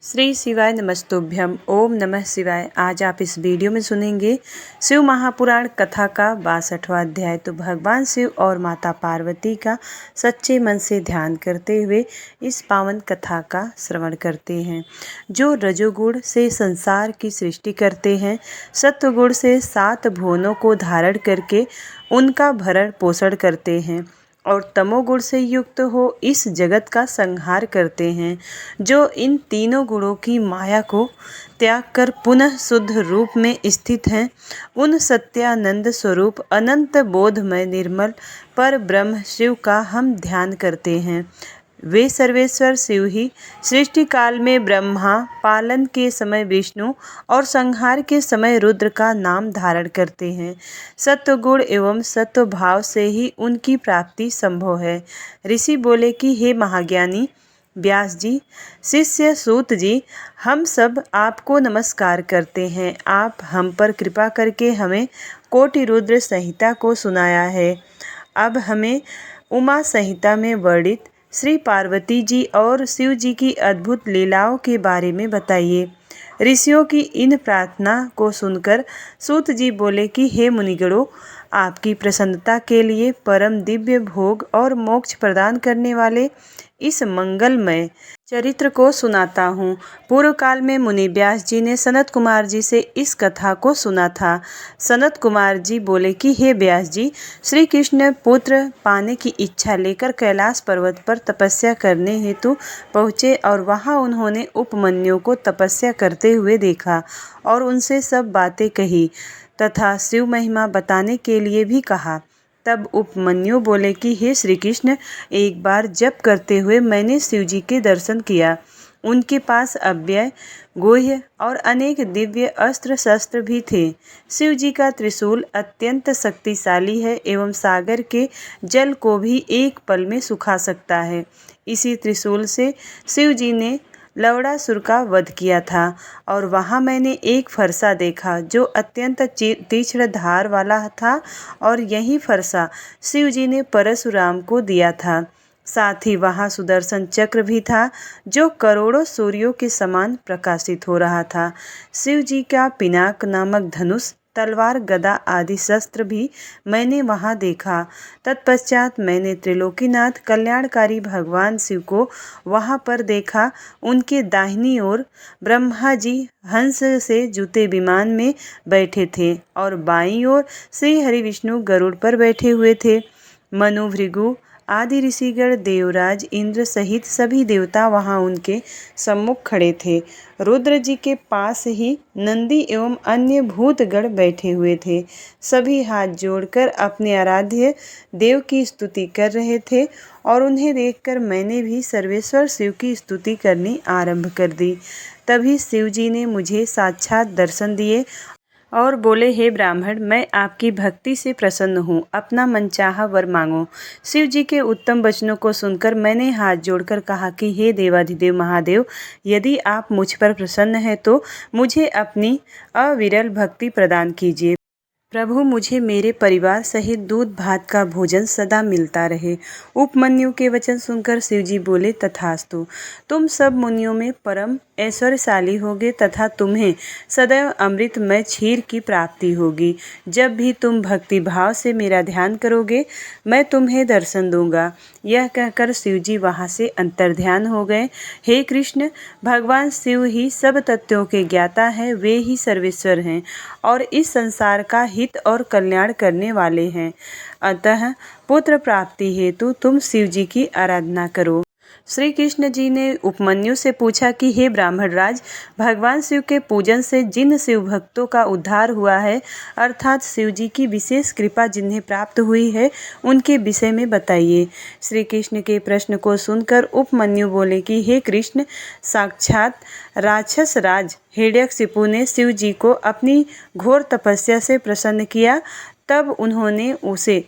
श्री शिवाय नमस्तुभ्यम। ओम नमः शिवाय। आज आप इस वीडियो में सुनेंगे शिव महापुराण कथा का 62वां अध्याय। तो भगवान शिव और माता पार्वती का सच्चे मन से ध्यान करते हुए इस पावन कथा का श्रवण करते हैं। जो रजोगुण से संसार की सृष्टि करते हैं, सत्वगुण से 7 भुवनों को धारण करके उनका भरण पोषण करते हैं और तमोगुण से युक्त हो इस जगत का संहार करते हैं। जो इन तीनों गुणों की माया को त्याग कर पुनः शुद्ध रूप में स्थित हैं, उन सत्यानंद स्वरूप अनंत बोधमय निर्मल पर ब्रह्म शिव का हम ध्यान करते हैं। वे सर्वेश्वर शिव ही सृष्टि काल में ब्रह्मा, पालन के समय विष्णु और संहार के समय रुद्र का नाम धारण करते हैं। सत्वगुण एवं सत्व भाव से ही उनकी प्राप्ति संभव है। ऋषि बोले कि हे महाज्ञानी व्यास जी, शिष्य सूत जी, हम सब आपको नमस्कार करते हैं। आप हम पर कृपा करके हमें कोटि रुद्र संहिता को सुनाया है। अब हमें उमा संहिता में वर्णित श्री पार्वती जी और शिव जी की अद्भुत लीलाओं के बारे में बताइए। ऋषियों की इन प्रार्थना को सुनकर सूत जी बोले कि हे मुनिगणों, आपकी प्रसन्नता के लिए परम दिव्य भोग और मोक्ष प्रदान करने वाले इस मंगलमय चरित्र को सुनाता हूँ। पूर्व काल में मुनि व्यास जी ने सनत कुमार जी से इस कथा को सुना था। सनत कुमार जी बोले कि हे व्यास जी, श्री कृष्ण पुत्र पाने की इच्छा लेकर कैलाश पर्वत पर तपस्या करने हेतु पहुँचे और वहाँ उन्होंने उपमन्यु को तपस्या करते हुए देखा और उनसे सब बातें कही तथा शिव महिमा बताने के लिए भी कहा। तब उपमन्यु बोले कि हे श्री कृष्ण, एक बार जप करते हुए मैंने शिव जी के दर्शन किया। उनके पास अव्यय, गुह्य और अनेक दिव्य अस्त्र शस्त्र भी थे। शिव जी का त्रिशूल अत्यंत शक्तिशाली है एवं सागर के जल को भी एक पल में सुखा सकता है। इसी त्रिशूल से शिव जी ने लवणासुर का वध किया था और वहाँ मैंने एक फरसा देखा जो अत्यंत तीक्ष्ण धार वाला था और यही फरसा शिव जी ने परशुराम को दिया था। साथ ही वहाँ सुदर्शन चक्र भी था जो करोड़ों सूर्यों के समान प्रकाशित हो रहा था। शिव जी का पिनाक नामक धनुष, तलवार, गदा आदि शस्त्र भी मैंने वहाँ देखा। तत्पश्चात मैंने त्रिलोकीनाथ कल्याणकारी भगवान शिव को वहाँ पर देखा। उनके दाहिनी ओर ब्रह्मा जी हंस से जुते विमान में बैठे थे और बाईं ओर श्री हरि विष्णु गरुड़ पर बैठे हुए थे। मनु, भृगु आदि ऋषिगण, देवराज, इंद्र सहित सभी देवता वहाँ उनके सम्मुख खड़े थे। रुद्र जी के पास ही नंदी एवं अन्य भूतगण बैठे हुए थे। सभी हाथ जोड़कर अपने आराध्य देव की स्तुति कर रहे थे और उन्हें देखकर मैंने भी सर्वेश्वर शिव की स्तुति करनी आरंभ कर दी। तभी शिव जी ने मुझे साक्षात दर्शन दिए और बोले, हे ब्राह्मण, मैं आपकी भक्ति से प्रसन्न हूँ, अपना मनचाहा वर मांगो। शिव जी के उत्तम वचनों को सुनकर मैंने हाथ जोड़कर कहा कि हे देवाधिदेव महादेव, यदि आप मुझ पर प्रसन्न हैं तो मुझे अपनी अविरल भक्ति प्रदान कीजिए। प्रभु, मुझे मेरे परिवार सहित दूध भात का भोजन सदा मिलता रहे। उपमन्यु के वचन सुनकर शिव जी बोले, तथास्तु। तुम सब मुनियों में परम ऐश्वर्यशाली होगे तथा तुम्हें सदैव अमृतमय क्षीर की प्राप्ति होगी। जब भी तुम भक्ति भाव से मेरा ध्यान करोगे, मैं तुम्हें दर्शन दूंगा। यह कहकर शिव जी वहाँ से अंतर्ध्यान हो गए। हे कृष्ण, भगवान शिव ही सब तत्वों के ज्ञाता हैं, वे ही सर्वेश्वर हैं और इस संसार का हित और कल्याण करने वाले हैं। अतः पुत्र प्राप्ति हेतु तुम शिव जी की आराधना करो। श्री कृष्ण जी ने उपमन्यु से पूछा कि हे ब्राह्मण राज, भगवान शिव के पूजन से जिन शिव भक्तों का उद्धार हुआ है, अर्थात शिव जी की विशेष कृपा जिन्हें प्राप्त हुई है, उनके विषय में बताइए। श्री कृष्ण के प्रश्न को सुनकर उपमन्यु बोले कि हे कृष्ण, साक्षात राक्षस राज हिरण्यकशिपु ने शिव जी को अपनी घोर तपस्या से प्रसन्न किया। तब उन्होंने उसे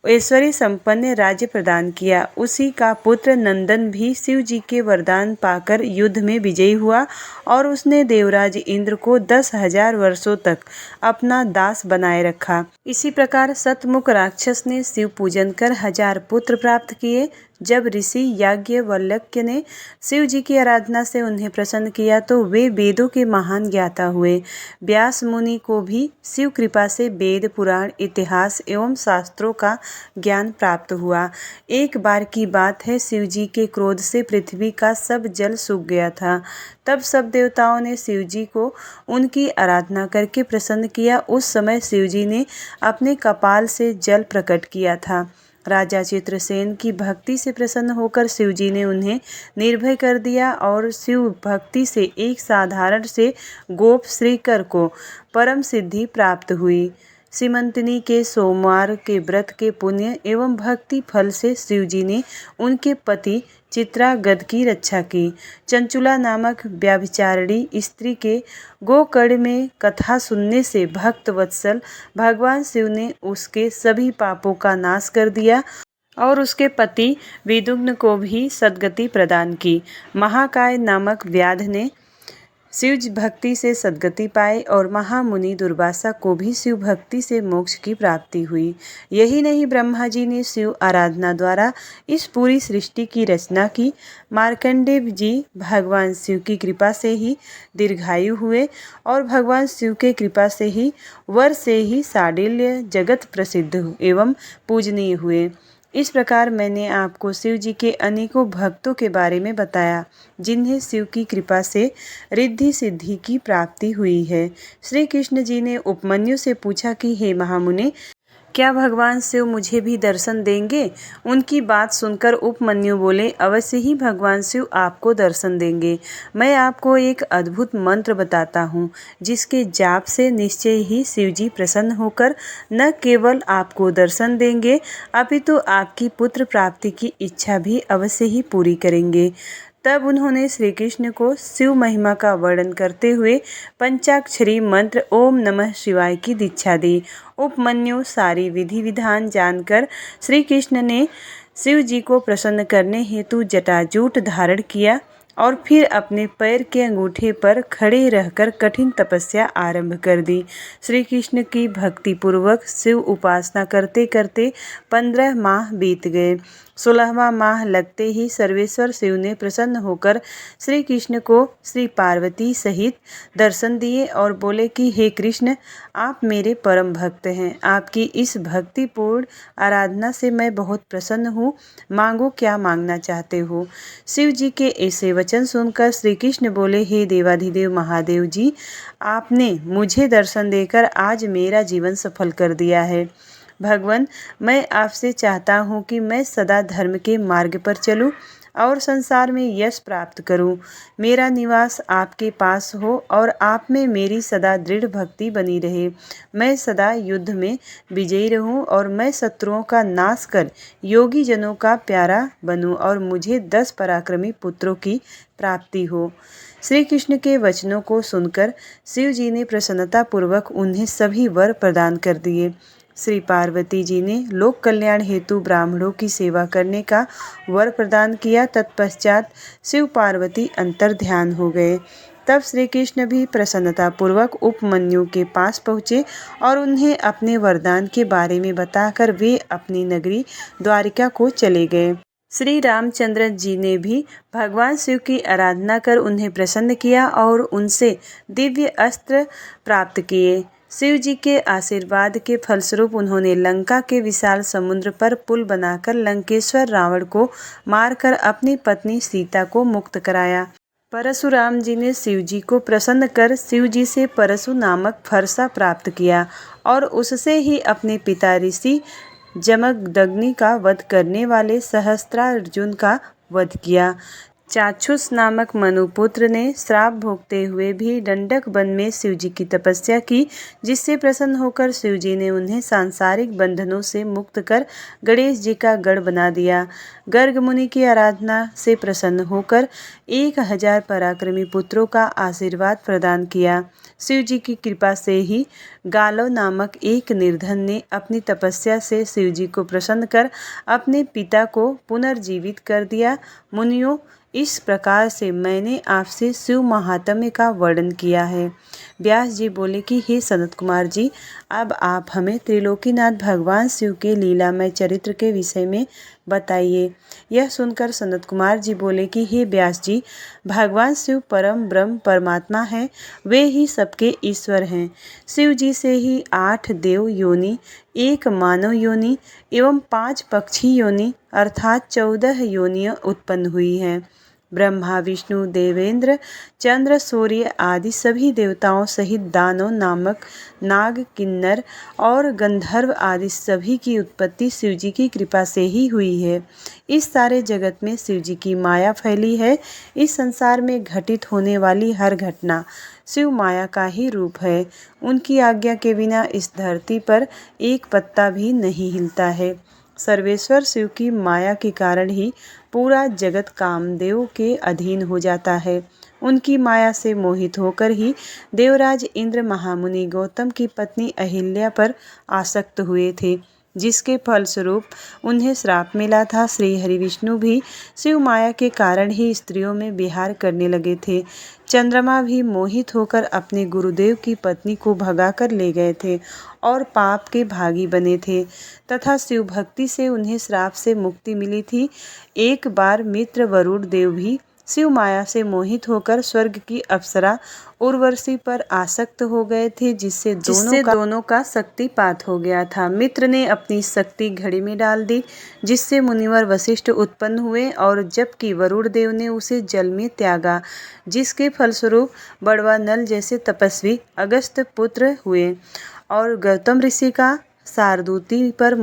ऐश्वर्य संपन्न राज्य प्रदान किया। उसी का पुत्र नंदन भी शिव जी के वरदान पाकर युद्ध में विजयी हुआ और उसने देवराज इंद्र को 10,000 वर्षों तक अपना दास बनाए रखा। इसी प्रकार सतमुख राक्षस ने शिव पूजन कर 1000 पुत्र प्राप्त किए। जब ऋषि याज्ञवल्क्य ने शिव जी की आराधना से उन्हें प्रसन्न किया तो वे वेदों के महान ज्ञाता हुए। व्यास मुनि को भी शिव कृपा से वेद, पुराण, इतिहास एवं शास्त्रों का ज्ञान प्राप्त हुआ। एक बार की बात है, शिव जी के क्रोध से पृथ्वी का सब जल सूख गया था। तब सब देवताओं ने शिव जी को उनकी आराधना करके प्रसन्न किया। उस समय शिव जी ने अपने कपाल से जल प्रकट किया था। राजा चित्रसेन की भक्ति से प्रसन्न होकर शिव जी ने उन्हें निर्भय कर दिया और शिव भक्ति से एक साधारण से गोप श्रीकर को परम सिद्धि प्राप्त हुई। सीमंतनी के सोमवार के व्रत के पुण्य एवं भक्ति फल से शिव जी ने उनके पति चित्रागद की रक्षा की। चंचुला नामक व्यभिचारिणी स्त्री के गोकर्ण में कथा सुनने से भक्त वत्सल भगवान शिव ने उसके सभी पापों का नाश कर दिया और उसके पति विदुग्न को भी सद्गति प्रदान की। महाकाय नामक व्याध ने शिव भक्ति से सद्गति पाई और महामुनि दुर्वासा को भी शिव भक्ति से मोक्ष की प्राप्ति हुई। यही नहीं, ब्रह्मा जी ने शिव आराधना द्वारा इस पूरी सृष्टि की रचना की। मार्कंडेय जी भगवान शिव की कृपा से ही दीर्घायु हुए और भगवान शिव के कृपा से ही वर से ही साडिल्य जगत प्रसिद्ध एवं पूजनीय हुए। इस प्रकार मैंने आपको शिव जी के अनेकों भक्तों के बारे में बताया जिन्हें शिव की कृपा से रिद्धि सिद्धि की प्राप्ति हुई है। श्री कृष्ण जी ने उपमन्यु से पूछा कि हे महामुने, क्या भगवान शिव मुझे भी दर्शन देंगे? उनकी बात सुनकर उपमन्यु बोले, अवश्य ही भगवान शिव आपको दर्शन देंगे। मैं आपको एक अद्भुत मंत्र बताता हूँ जिसके जाप से निश्चय ही शिव जी प्रसन्न होकर न केवल आपको दर्शन देंगे अपितु आपकी पुत्र प्राप्ति की इच्छा भी अवश्य ही पूरी करेंगे। तब उन्होंने श्री कृष्ण को शिव महिमा का वर्णन करते हुए पंचाक्षरी मंत्र ओम नमः शिवाय की दीक्षा दी। उपमन्यु सारी विधि विधान जानकर श्री कृष्ण ने शिव जी को प्रसन्न करने हेतु जटाजूट धारण किया और फिर अपने पैर के अंगूठे पर खड़े रहकर कठिन तपस्या आरंभ कर दी। श्री कृष्ण की भक्ति पूर्वक शिव उपासना करते करते 15 माह बीत गए। 16वां माह लगते ही सर्वेश्वर शिव ने प्रसन्न होकर श्री कृष्ण को श्री पार्वती सहित दर्शन दिए और बोले कि हे कृष्ण, आप मेरे परम भक्त हैं। आपकी इस भक्तिपूर्ण आराधना से मैं बहुत प्रसन्न हूँ। मांगो, क्या मांगना चाहते हो? शिव जी के ऐसे वचन सुनकर श्री कृष्ण बोले, हे देवाधिदेव महादेव जी, आपने मुझे दर्शन देकर आज मेरा जीवन सफल कर दिया है। भगवान, मैं आपसे चाहता हूँ कि मैं सदा धर्म के मार्ग पर चलूँ और संसार में यश प्राप्त करूँ। मेरा निवास आपके पास हो और आप में मेरी सदा दृढ़ भक्ति बनी रहे। मैं सदा युद्ध में विजयी रहूँ और मैं शत्रुओं का नाश कर योगी जनों का प्यारा बनूँ और मुझे 10 पराक्रमी पुत्रों की प्राप्ति हो। श्री कृष्ण के वचनों को सुनकर शिव जी ने प्रसन्नता पूर्वक उन्हें सभी वर प्रदान कर दिए। श्री पार्वती जी ने लोक कल्याण हेतु ब्राह्मणों की सेवा करने का वर प्रदान किया। तत्पश्चात शिव पार्वती अंतर ध्यान हो गए। तब श्री कृष्ण भी प्रसन्नता पूर्वक उपमन्यु के पास पहुँचे और उन्हें अपने वरदान के बारे में बताकर वे अपनी नगरी द्वारिका को चले गए। श्री रामचंद्र जी ने भी भगवान शिव की आराधना कर उन्हें प्रसन्न किया और उनसे दिव्य अस्त्र प्राप्त किए। शिव जी के आशीर्वाद के फलस्वरूप उन्होंने लंका के विशाल समुद्र पर पुल बनाकर लंकेश्वर रावण को मारकर अपनी पत्नी सीता को मुक्त कराया। परशुराम जी ने शिव जी को प्रसन्न कर शिव जी से परशु नामक फरसा प्राप्त किया और उससे ही अपने पिता ऋषि जमदग्नि का वध करने वाले सहस्त्रार्जुन का वध किया। चाक्षुष नामक मनुपुत्र ने श्राप भोगते हुए भी दंडक वन में शिव जी की तपस्या की, जिससे प्रसन्न होकर शिव जी ने उन्हें सांसारिक बंधनों से मुक्त कर गणेश जी का गढ़ बना दिया। गर्ग मुनि की आराधना से प्रसन्न होकर 1000 पराक्रमी पुत्रों का आशीर्वाद प्रदान किया। शिव जी की कृपा से ही गालो नामक एक निर्धन ने अपनी तपस्या से शिव जी को प्रसन्न कर अपने पिता को पुनर्जीवित कर दिया। मुनियों, इस प्रकार से मैंने आपसे शिव महात्म्य का वर्णन किया है। व्यास जी बोले कि हे सनत कुमार जी, अब आप हमें त्रिलोकीनाथ भगवान शिव के लीलामय चरित्र के विषय में बताइए। यह सुनकर सनत कुमार जी बोले कि हे व्यास जी, भगवान शिव परम ब्रह्म परमात्मा हैं, वे ही सबके ईश्वर हैं। शिव जी से ही 8 देव योनि, 1 मानव योनि एवं 5 पक्षी योनि अर्थात 14 योनियाँ उत्पन्न हुई हैं। ब्रह्मा, विष्णु, देवेंद्र, चंद्र, सूर्य आदि सभी देवताओं सहित दानव नामक नाग, किन्नर और गंधर्व आदि सभी की उत्पत्ति शिवजी की कृपा से ही हुई है। इस सारे जगत में शिवजी की माया फैली है। इस संसार में घटित होने वाली हर घटना शिव माया का ही रूप है। उनकी आज्ञा के बिना इस धरती पर एक पत्ता भी नहीं हिलता है। सर्वेश्वर शिव की माया के कारण ही पूरा जगत कामदेव के अधीन हो जाता है। उनकी माया से मोहित होकर ही देवराज इंद्र महामुनि गौतम की पत्नी अहिल्या पर आसक्त हुए थे, जिसके फलस्वरूप उन्हें श्राप मिला था। श्री हरि विष्णु भी शिव माया के कारण ही स्त्रियों में विहार करने लगे थे। चंद्रमा भी मोहित होकर अपने गुरुदेव की पत्नी को भगाकर ले गए थे और पाप के भागी बने थे तथा शिव भक्ति से उन्हें श्राप से मुक्ति मिली थी। एक बार मित्र वरुण देव भी शिव माया से मोहित होकर स्वर्ग की अप्सरा उर्वशी पर आसक्त हो गए थे, जिससे दोनों का शक्तिपात हो गया था। मित्र ने अपनी शक्ति घड़ी में डाल दी, जिससे मुनिवर वशिष्ठ उत्पन्न हुए और जबकि वरुण देव ने उसे जल में त्यागा, जिसके फलस्वरूप बड़वा नल जैसे तपस्वी अगस्त्य पुत्र हुए और गौतम ऋषि का सारदूती पर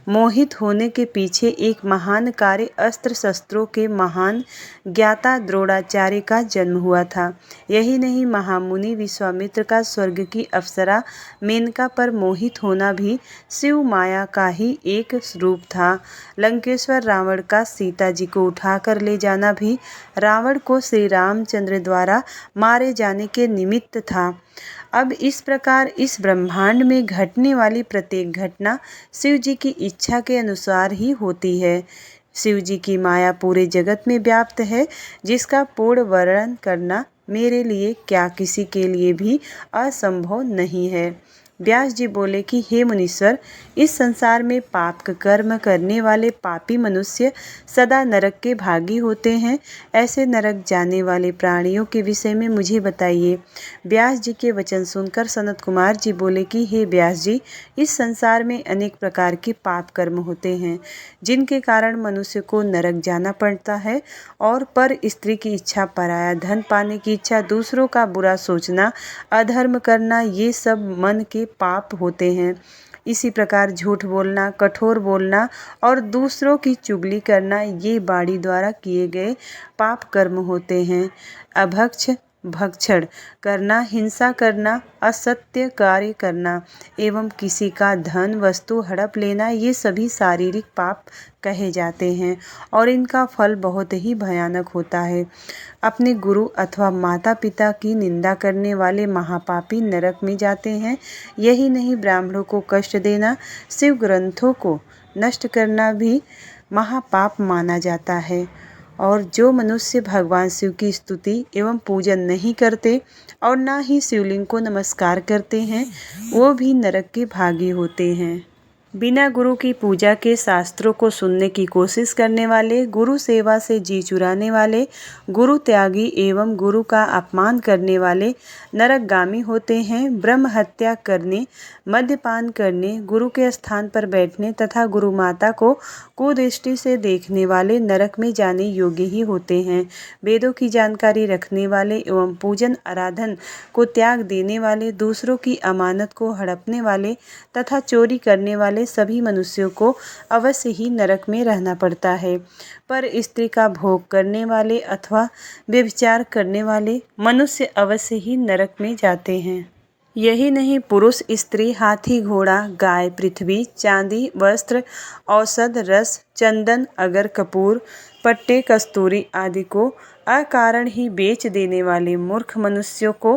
मोहित होने के पीछे एक महान कार्य अस्त्र शस्त्रों के महान ज्ञाता द्रोणाचार्य का जन्म हुआ था। यही नहीं, महामुनि विश्वामित्र का स्वर्ग की अप्सरा मेनका पर मोहित होना भी शिव माया का ही एक रूप था। लंकेश्वर रावण का सीता जी को उठाकर ले जाना भी रावण को श्री रामचंद्र द्वारा मारे जाने के निमित्त था। अब इस प्रकार इस ब्रह्मांड में घटने वाली प्रत्येक घटना शिव जी की इच्छा के अनुसार ही होती है। शिव जी की माया पूरे जगत में व्याप्त है, जिसका पूर्ण वर्णन करना मेरे लिए क्या किसी के लिए भी असंभव नहीं है। व्यास जी बोले कि हे मुनीश्वर, इस संसार में पाप कर्म करने वाले पापी मनुष्य सदा नरक के भागी होते हैं। ऐसे नरक जाने वाले प्राणियों के विषय में मुझे बताइए। व्यास जी के वचन सुनकर सनत कुमार जी बोले कि हे व्यास जी, इस संसार में अनेक प्रकार के पाप कर्म होते हैं, जिनके कारण मनुष्य को नरक जाना पड़ता है। और पर स्त्री की इच्छा, पराया धन पाने की इच्छा, दूसरों का बुरा सोचना, अधर्म करना, ये सब मन के पाप होते हैं। इसी प्रकार झूठ बोलना, कठोर बोलना और दूसरों की चुगली करना, ये वाणी द्वारा किए गए पाप कर्म होते हैं। भक्षण करना, हिंसा करना, असत्य कार्य करना एवं किसी का धन वस्तु हड़प लेना, ये सभी शारीरिक पाप कहे जाते हैं और इनका फल बहुत ही भयानक होता है। अपने गुरु अथवा माता पिता की निंदा करने वाले महापापी नरक में जाते हैं। यही नहीं, ब्राह्मणों को कष्ट देना, शिव ग्रंथों को नष्ट करना भी महापाप माना जाता है। और जो मनुष्य भगवान शिव की स्तुति एवं पूजन नहीं करते और ना ही शिवलिंग को नमस्कार करते हैं, वो भी नरक के भागी होते हैं। बिना गुरु की पूजा के शास्त्रों को सुनने की कोशिश करने वाले, गुरु सेवा से जी चुराने वाले, गुरु त्यागी एवं गुरु का अपमान करने वाले नरकगामी होते हैं। ब्रह्म हत्या करने, मद्यपान करने, गुरु के स्थान पर बैठने तथा गुरु माता को कुदृष्टि से देखने वाले नरक में जाने योग्य ही होते हैं। वेदों की जानकारी रखने वाले एवं पूजन आराधन को त्याग देने वाले, दूसरों की अमानत को हड़पने वाले तथा चोरी करने वाले सभी मनुष्यों को अवश्य ही नरक में रहना पड़ता है। पर स्त्री का भोग करने वाले अथवा व्यभिचार करने वाले मनुष्य अवश्य ही नरक में जाते हैं। यही नहीं, पुरुष, स्त्री, हाथी, घोड़ा, गाय, पृथ्वी, चांदी, वस्त्र, औषध, रस, चंदन, अगर, कपूर, पट्टे, कस्तूरी आदि को अकारण ही बेच देने वाले मूर्ख मनुष्यों को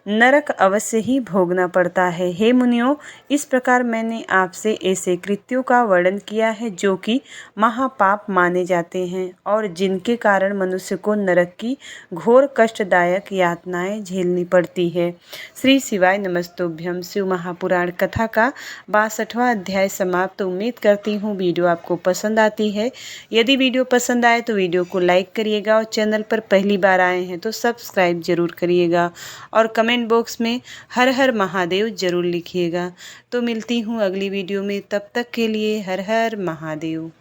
नरक अवश्य ही भोगना पड़ता है। हे मुनियों, इस प्रकार मैंने आपसे ऐसे कृत्यों का वर्णन किया है जो कि महापाप माने जाते हैं और जिनके कारण मनुष्य को नरक की घोर कष्टदायक यातनाएं झेलनी पड़ती है। श्री शिवाय नमस्तुभ्यम। शिव महापुराण कथा का 62वां अध्याय समाप्त। उम्मीद करती हूँ वीडियो आपको पसंद आती है। यदि वीडियो पसंद आए तो वीडियो को लाइक करिएगा और चैनल पर पहली बार आए हैं तो सब्सक्राइब जरूर करिएगा और कमेंट बॉक्स में हर हर महादेव जरूर लिखिएगा। तो मिलती हूँ अगली वीडियो में, तब तक के लिए हर हर महादेव।